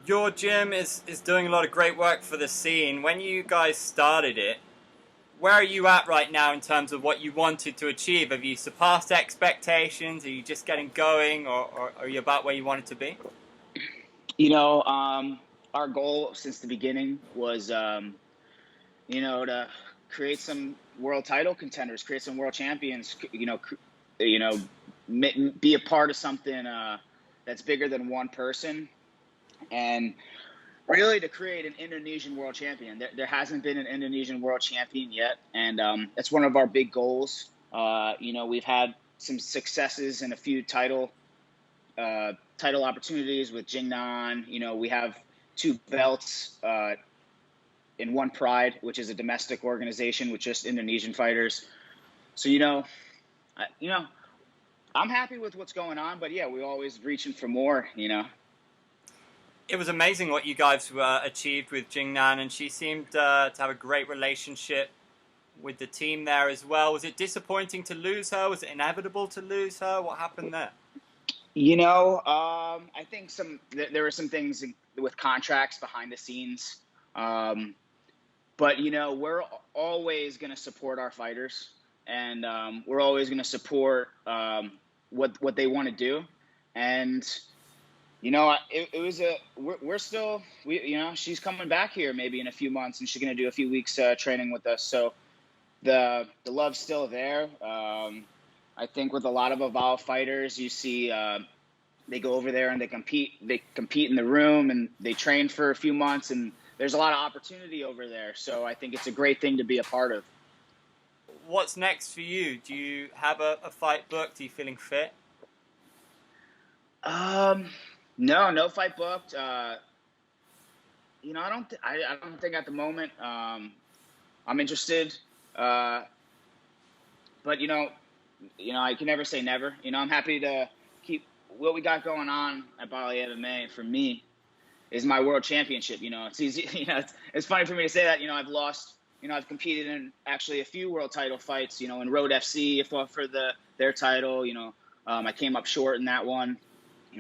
Your gym is doing a lot of great work for the scene. When you guys started it, where are you at right now in terms of what you wanted to achieve? Have you surpassed expectations? Are you just getting going, or are you about where you wanted to be? You know, our goal since the beginning was, to create some world title contenders, create some world champions. You know, be a part of something that's bigger than one person, and really to create an Indonesian world champion. There hasn't been an Indonesian world champion yet, and that's one of our big goals. We've had some successes in a few title opportunities with Jingnan. We have two belts in One Pride, which is a domestic organization with just Indonesian fighters. So I'm happy with what's going on, but yeah, we're always reaching for more. It was amazing what you guys achieved with Jingnan, and she seemed to have a great relationship with the team there as well. Was it disappointing to lose her? Was it inevitable to lose her? What happened there? I think there were some things with contracts behind the scenes. But we're always going to support our fighters, and we're always going to support what they want to do. And we're still she's coming back here maybe in a few months, and she's going to do a few weeks training with us. So the love's still there. I think with a lot of Evolve fighters, you see they go over there and they compete in the room, and they train for a few months, and there's a lot of opportunity over there. So I think it's a great thing to be a part of. What's next for you? Do you have a fight booked? Are you feeling fit? No fight booked. I don't think at the moment I'm interested. But I can never say never. I'm happy to keep what we got going on at Bali MMA. For me, is my world championship. It's easy. It's funny for me to say that. I've lost. I've competed in actually a few world title fights. In Road FC, I fought for their title. I came up short in that one.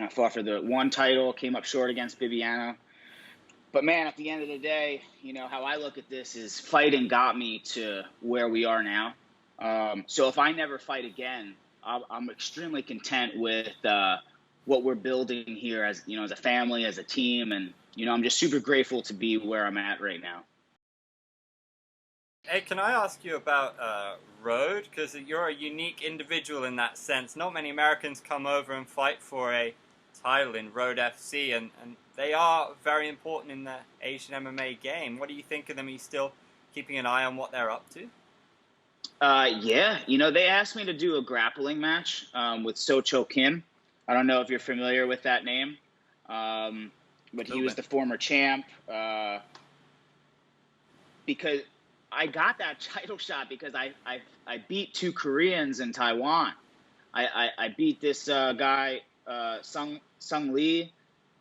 I fought for the one title, came up short against Bibiano. But man, at the end of the day, how I look at this is fighting got me to where we are now. So if I never fight again, I'm extremely content with what we're building here as a family, as a team, and I'm just super grateful to be where I'm at right now. Hey, can I ask you about Road? Because you're a unique individual in that sense. Not many Americans come over and fight for a title in Road FC, and they are very important in the Asian MMA game. What do you think of them? Are you still keeping an eye on what they're up to? Yeah, they asked me to do a grappling match with Socho Kim. I don't know if you're familiar with that name, but he was the former champ. Because I got that title shot because I beat two Koreans in Taiwan. I beat this guy Sung Lee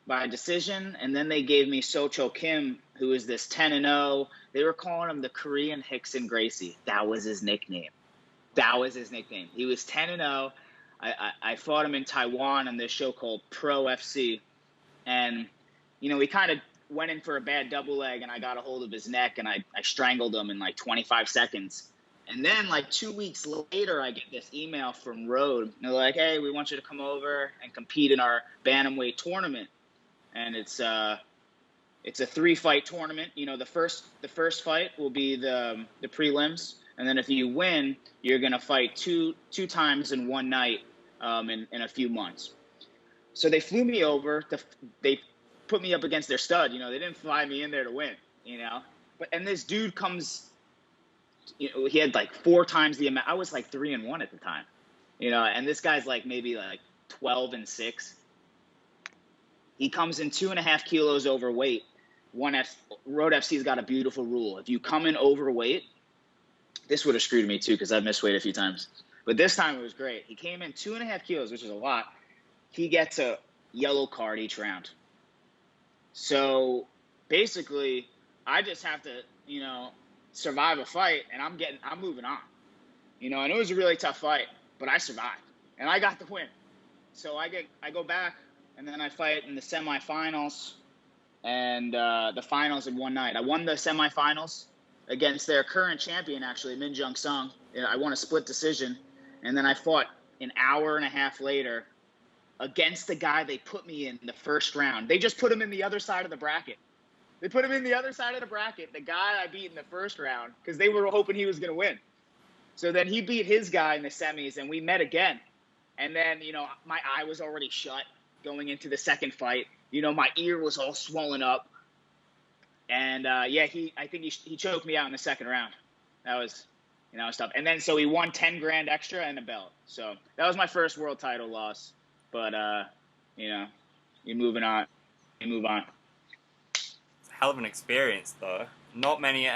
by decision, and then they gave me Socho Kim, who is this 10-0. They were calling him the Korean Hickson Gracie. That was his nickname. He was 10-0. I fought him in Taiwan on this show called Pro FC, and we kind of went in for a bad double leg, and I got a hold of his neck, and I strangled him in like 25 seconds. And then like 2 weeks later, I get this email from Road. And they're like, hey, we want you to come over and compete in our bantamweight tournament. And it's a 3-fight tournament. The first fight will be the prelims, and then if you win, you're gonna fight two times in one night in a few months. So they flew me over. They put me up against their stud. They didn't fly me in there to win. And this dude comes. He had like 4 times the amount. I was like 3-1 at the time. And this guy's like maybe like 12-6. He comes in 2.5 kilos overweight. Road FC's got a beautiful rule. If you come in overweight, this would have screwed me too because I've missed weight a few times. But this time it was great. He came in 2.5 kilos, which is a lot. He gets a yellow card each round. So basically, I just have to, survive a fight, and I'm moving on. And it was a really tough fight, but I survived, and I got the win. So I go back, and then I fight in the semifinals and the finals in one night. I won the semifinals against their current champion, actually, Min Jung Sung. I won a split decision, and then I fought an hour and a half later against the guy they put me in the first round. They just put him in the other side of the bracket. They put him in the other side of the bracket, the guy I beat in the first round, because they were hoping he was going to win. So then he beat his guy in the semis, and we met again. And then, my eye was already shut going into the second fight. My ear was all swollen up. And, I think he choked me out in the second round. That was tough. And then so he won 10 grand extra and a belt. So that was my first world title loss. But, you're moving on. You move on. It's a hell of an experience, though. Not many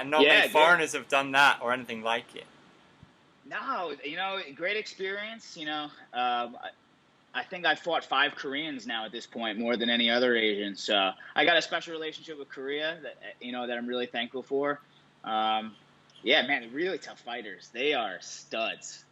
foreigners have done that or anything like it. No, great experience. I think I've fought 5 Koreans now at this point, more than any other Asian. So I got a special relationship with Korea that that I'm really thankful for. Yeah, man, really tough fighters. They are studs.